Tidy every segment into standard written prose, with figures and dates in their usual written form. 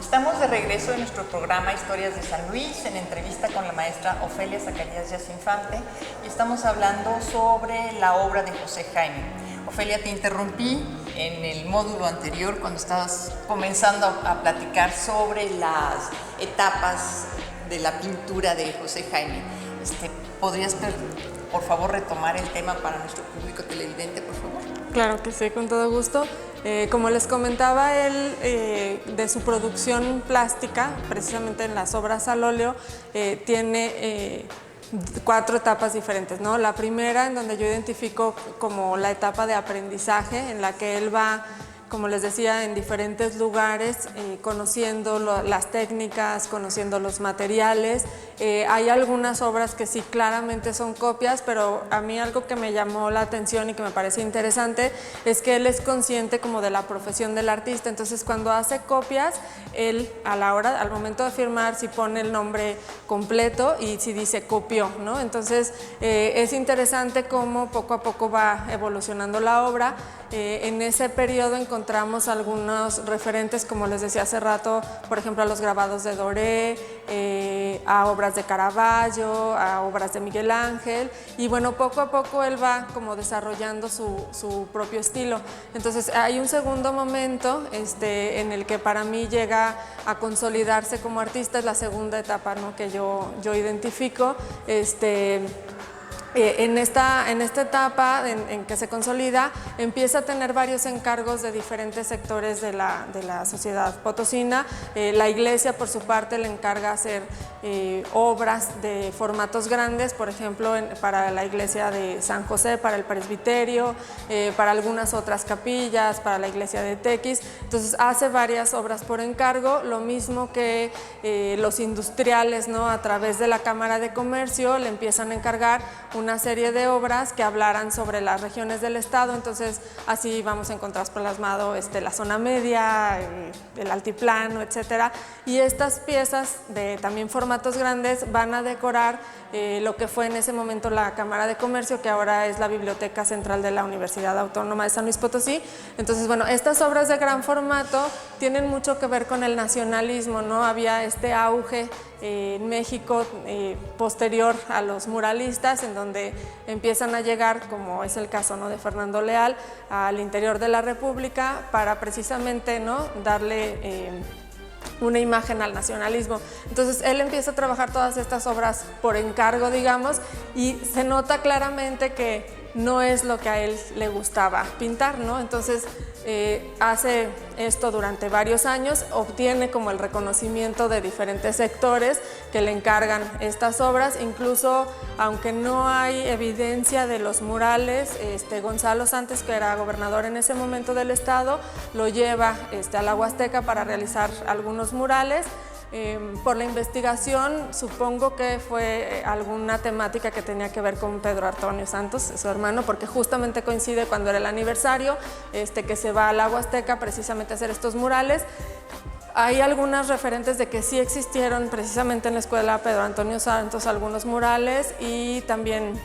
Estamos de regreso en nuestro programa Historias de San Luis, en entrevista con la maestra Ofelia Zacarías Yacinfante, y estamos hablando sobre la obra de José Jaime. Ofelia, te interrumpí en el módulo anterior cuando estabas comenzando a platicar sobre las etapas de la pintura de José Jaime. ¿Podrías, por favor, retomar el tema para nuestro público televidente, por favor? Claro que sí, con todo gusto. Como les comentaba, él de su producción plástica, precisamente en las obras al óleo, tiene 4 etapas diferentes, ¿no? La primera, en donde yo identifico como la etapa de aprendizaje, en la que él va, como les decía, en diferentes lugares, conociendo las técnicas, conociendo los materiales. Hay algunas obras que sí claramente son copias, pero a mí algo que me llamó la atención y que me parece interesante es que él es consciente como de la profesión del artista. Entonces, cuando hace copias, él al momento de firmar, si pone el nombre completo y si dice copió, ¿no? Entonces, es interesante cómo poco a poco va evolucionando la obra. En ese periodo encontramos algunos referentes, como les decía hace rato, por ejemplo, a los grabados de Doré, a obras de Caravaggio, a obras de Miguel Ángel, y bueno, poco a poco él va como desarrollando su propio estilo. Entonces hay un segundo momento en el que para mí llega a consolidarse como artista, es la segunda etapa, ¿no?, que yo identifico. En esta etapa en que se consolida, empieza a tener varios encargos de diferentes sectores de la sociedad potosina. La iglesia, por su parte, le encarga hacer obras de formatos grandes, por ejemplo, para la iglesia de San José, para el presbiterio, para algunas otras capillas, para la iglesia de Tequis. Entonces hace varias obras por encargo, lo mismo que los industriales, ¿no?, a través de la Cámara de Comercio le empiezan a encargar una serie de obras que hablaran sobre las regiones del estado. Entonces así vamos a encontrar plasmado la zona media, el altiplano, etcétera, y estas piezas de también formatos grandes van a decorar lo que fue en ese momento la Cámara de Comercio, que ahora es la Biblioteca Central de la Universidad Autónoma de San Luis Potosí. Entonces, bueno, estas obras de gran formato tienen mucho que ver con el nacionalismo, ¿no? Había este auge en México posterior a los muralistas, en donde empiezan a llegar, como es el caso, ¿no?, de Fernando Leal, al interior de la República para precisamente, ¿no?, darle una imagen al nacionalismo. Entonces él empieza a trabajar todas estas obras por encargo, digamos, y se nota claramente que no es lo que a él le gustaba pintar, ¿no? Entonces hace esto durante varios años, obtiene como el reconocimiento de diferentes sectores que le encargan estas obras. Incluso, aunque no hay evidencia de los murales, Gonzalo Santos, que era gobernador en ese momento del estado, lo lleva a la Huasteca para realizar algunos murales. Por la investigación, supongo que fue alguna temática que tenía que ver con Pedro Antonio Santos, su hermano, porque justamente coincide cuando era el aniversario, que se va a la Huasteca precisamente a hacer estos murales. Hay algunas referentes de que sí existieron precisamente en la escuela Pedro Antonio Santos algunos murales, y también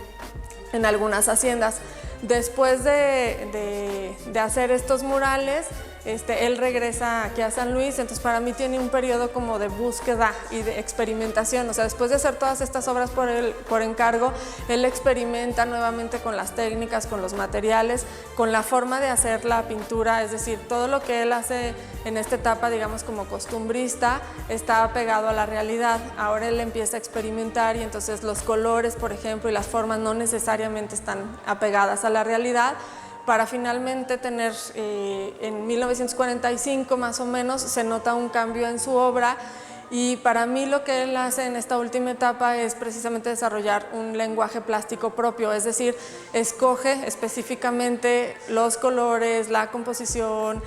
en algunas haciendas. Después de hacer estos murales, él regresa aquí a San Luis. Entonces para mí tiene un periodo como de búsqueda y de experimentación. O sea, después de hacer todas estas obras por encargo, él experimenta nuevamente con las técnicas, con los materiales, con la forma de hacer la pintura. Es decir, todo lo que él hace en esta etapa, digamos, como costumbrista, está pegado a la realidad. Ahora él empieza a experimentar, y entonces los colores, por ejemplo, y las formas no necesariamente están apegadas a la realidad, para finalmente tener, en 1945 más o menos, se nota un cambio en su obra. Y para mí lo que él hace en esta última etapa es precisamente desarrollar un lenguaje plástico propio, es decir, escoge específicamente los colores, la composición,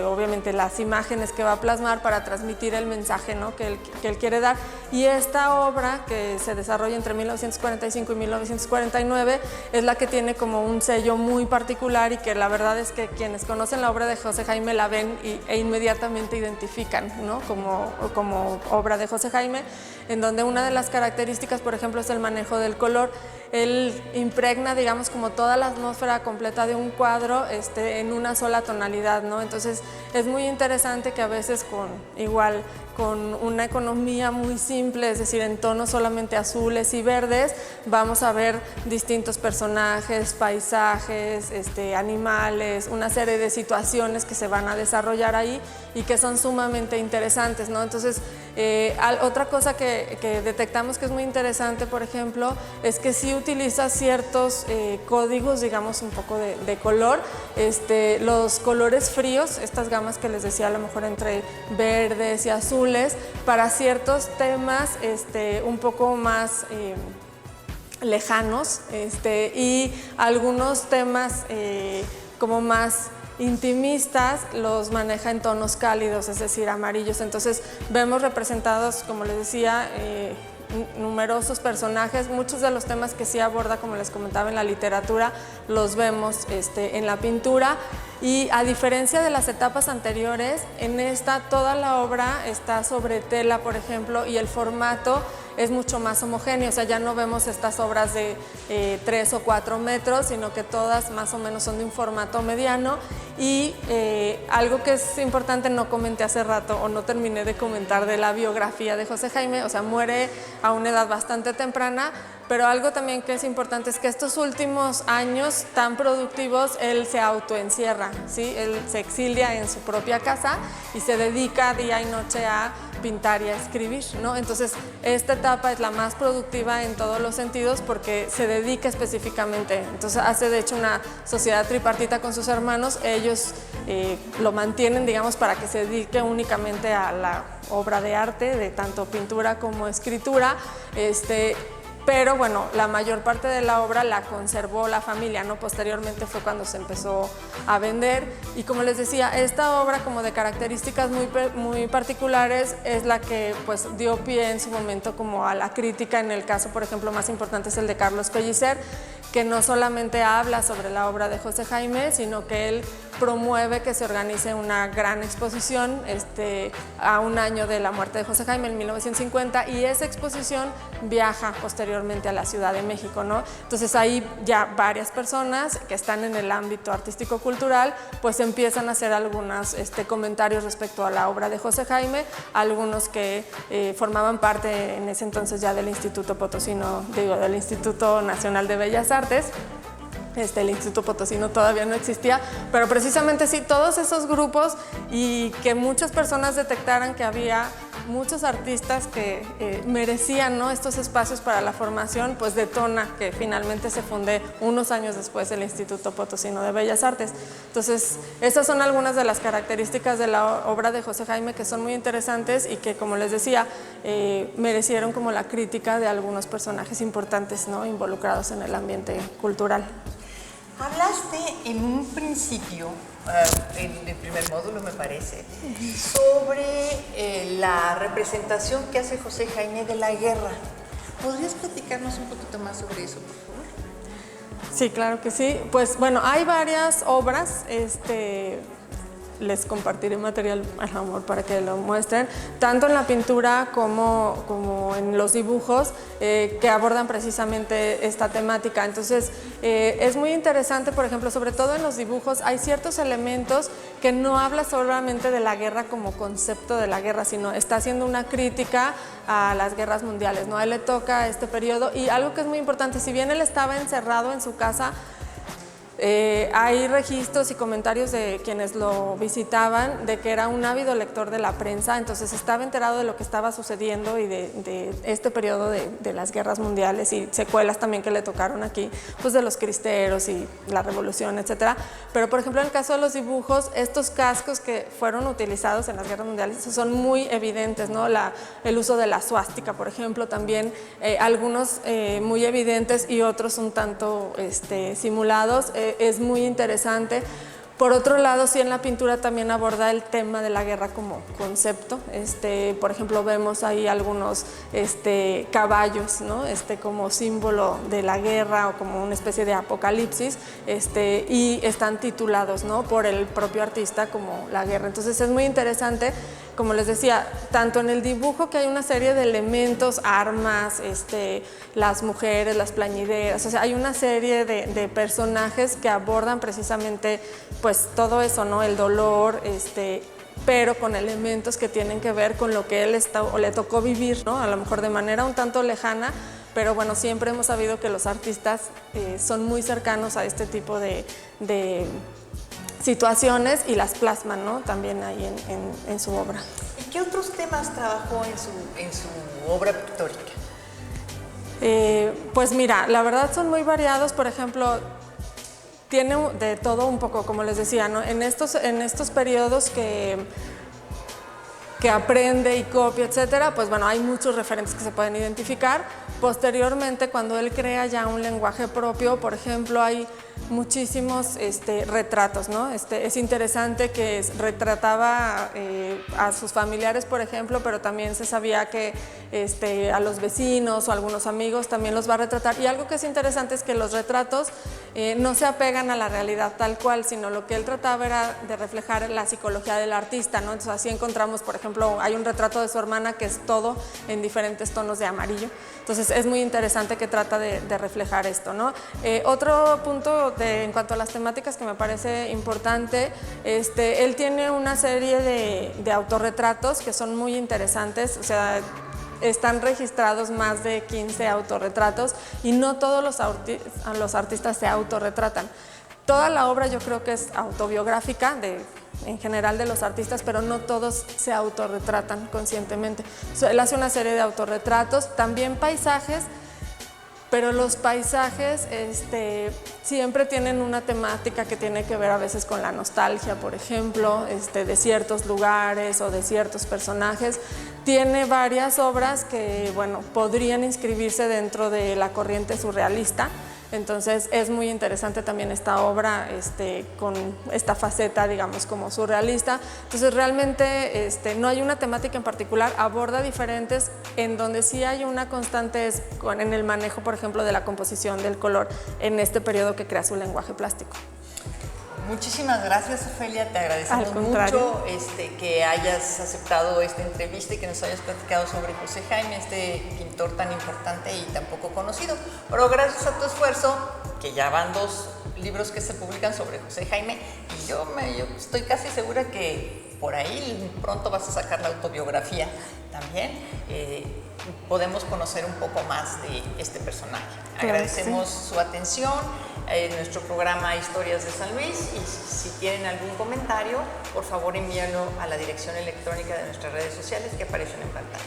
obviamente las imágenes que va a plasmar para transmitir el mensaje, ¿no?, que él quiere dar. Y esta obra, que se desarrolla entre 1945 y 1949, es la que tiene como un sello muy particular, y que la verdad es que quienes conocen la obra de José Jaime la ven e inmediatamente identifican, ¿no?, como obra de José Jaime, en donde una de las características, por ejemplo, es el manejo del color. él impregna, digamos, como toda la atmósfera completa de un cuadro en una sola tonalidad, ¿no? Entonces es muy interesante que a veces con una economía muy simple, es decir, en tonos solamente azules y verdes, vamos a ver distintos personajes, paisajes, animales, una serie de situaciones que se van a desarrollar ahí y que son sumamente interesantes, ¿no? Entonces, otra cosa que detectamos que es muy interesante, por ejemplo, es que sí utiliza ciertos códigos, digamos, un poco de color, los colores fríos, estas gamas que les decía, a lo mejor entre verdes y azules, para ciertos temas un poco más lejanos y algunos temas como más intimistas los maneja en tonos cálidos, es decir, amarillos. Entonces vemos representados, como les decía, numerosos personajes. Muchos de los temas que sí aborda, como les comentaba, en la literatura, los vemos en la pintura. Y a diferencia de las etapas anteriores, en esta toda la obra está sobre tela, por ejemplo, y el formato es mucho más homogéneo, o sea, ya no vemos estas obras de 3 o 4 metros, sino que todas más o menos son de un formato mediano. Y algo que es importante, no comenté hace rato o no terminé de comentar de la biografía de José Jaime, o sea, muere a una edad bastante temprana, pero algo también que es importante es que estos últimos años tan productivos él se autoencierra, ¿sí? Él se exilia en su propia casa y se dedica día y noche a pintar y a escribir, ¿no? Entonces esta etapa es la más productiva en todos los sentidos porque se dedica específicamente, entonces hace de hecho una sociedad tripartita con sus hermanos, ellos lo mantienen, digamos, para que se dedique únicamente a la obra de arte, de tanto pintura como escritura, pero bueno, la mayor parte de la obra la conservó la familia, ¿no? Posteriormente fue cuando se empezó a vender y, como les decía, esta obra como de características muy particulares es la que pues dio pie en su momento como a la crítica. En el caso, por ejemplo, más importante es el de Carlos Pellicer, que no solamente habla sobre la obra de José Jaime, sino que él promueve que se organice una gran exposición a un año de la muerte de José Jaime, en 1950, y esa exposición viaja posteriormente a la Ciudad de México, ¿no? Entonces ahí ya varias personas que están en el ámbito artístico-cultural pues empiezan a hacer algunos comentarios respecto a la obra de José Jaime, algunos que formaban parte en ese entonces ya del Instituto Potosino, del Instituto Nacional de Bellas Artes. El Instituto Potosino todavía no existía, pero precisamente sí, todos esos grupos y que muchas personas detectaran que había muchos artistas que merecían, ¿no?, estos espacios para la formación, pues detona que finalmente se funde unos años después el Instituto Potosino de Bellas Artes. Entonces, esas son algunas de las características de la obra de José Jaime que son muy interesantes y que, como les decía, merecieron como la crítica de algunos personajes importantes, ¿no?, involucrados en el ambiente cultural. Hablaste en un principio, en el primer módulo me parece, sobre la representación que hace José Jaime de la guerra. ¿Podrías platicarnos un poquito más sobre eso, por favor? Sí, claro que sí. Pues bueno, hay varias obras, les compartiré material al amor para que lo muestren, tanto en la pintura como en los dibujos que abordan precisamente esta temática. Entonces es muy interesante, por ejemplo, sobre todo en los dibujos hay ciertos elementos que no habla solamente de la guerra como concepto de la guerra, sino está haciendo una crítica a las guerras mundiales, ¿no? A él le toca este periodo y algo que es muy importante, si bien él estaba encerrado en su casa, hay registros y comentarios de quienes lo visitaban de que era un ávido lector de la prensa, entonces estaba enterado de lo que estaba sucediendo y de este periodo de las guerras mundiales y secuelas también que le tocaron aquí, pues de los cristeros y la revolución, etcétera. Pero por ejemplo en el caso de los dibujos, estos cascos que fueron utilizados en las guerras mundiales son muy evidentes, ¿no? El uso de la suástica, por ejemplo, también algunos muy evidentes y otros un tanto simulados. Es muy interesante. Por otro lado, sí, en la pintura también aborda el tema de la guerra como concepto. Por ejemplo, vemos ahí algunos caballos, ¿no? Como símbolo de la guerra o como una especie de apocalipsis, y están titulados, ¿no?, por el propio artista como la guerra. Entonces es muy interesante como les decía, tanto en el dibujo que hay una serie de elementos, armas, las mujeres, las plañideras, o sea, hay una serie de personajes que abordan precisamente pues todo eso, ¿no? El dolor, pero con elementos que tienen que ver con lo que él o le tocó vivir, ¿no? A lo mejor de manera un tanto lejana, pero bueno, siempre hemos sabido que los artistas son muy cercanos a este tipo de situaciones y las plasman, ¿no? También ahí en su obra. ¿Y qué otros temas trabajó en su obra pictórica? Pues mira, la verdad son muy variados. Por ejemplo, tiene de todo un poco, como les decía, ¿no? En estos periodos que aprende y copia, etcétera, pues bueno, hay muchos referentes que se pueden identificar. Posteriormente, cuando él crea ya un lenguaje propio, por ejemplo, hay muchísimos retratos, ¿no? Es interesante que retrataba a sus familiares, por ejemplo, pero también se sabía que a los vecinos o algunos amigos también los va a retratar. Y algo que es interesante es que los retratos no se apegan a la realidad tal cual, sino lo que él trataba era de reflejar la psicología del artista, ¿no? Entonces así encontramos, por ejemplo, hay un retrato de su hermana que es todo en diferentes tonos de amarillo. Entonces es muy interesante que trata de reflejar esto, ¿no? Otro punto en cuanto a las temáticas que me parece importante, él tiene una serie de autorretratos que son muy interesantes, o sea, están registrados más de 15 autorretratos y no todos los artistas se autorretratan. Toda la obra yo creo que es autobiográfica en general de los artistas, pero no todos se autorretratan conscientemente. O sea, él hace una serie de autorretratos, también paisajes, pero los paisajes siempre tienen una temática que tiene que ver a veces con la nostalgia, por ejemplo, de ciertos lugares o de ciertos personajes. Tiene varias obras que, bueno, podrían inscribirse dentro de la corriente surrealista. Entonces es muy interesante también esta obra con esta faceta, digamos, como surrealista. Entonces realmente no hay una temática en particular, aborda diferentes, en donde sí hay una constante es en el manejo, por ejemplo, de la composición del color en este periodo que crea su lenguaje plástico. Muchísimas gracias, Ofelia, te agradecemos mucho que hayas aceptado esta entrevista y que nos hayas platicado sobre José Jaime, este pintor tan importante y tan poco conocido. Pero gracias a tu esfuerzo, que ya van 2 libros que se publican sobre José Jaime, y yo estoy casi segura que por ahí pronto vas a sacar la autobiografía también. Podemos conocer un poco más de este personaje. Claro, agradecemos su atención en nuestro programa Historias de San Luis, y si tienen algún comentario, por favor envíenlo a la dirección electrónica de nuestras redes sociales que aparecen en pantalla.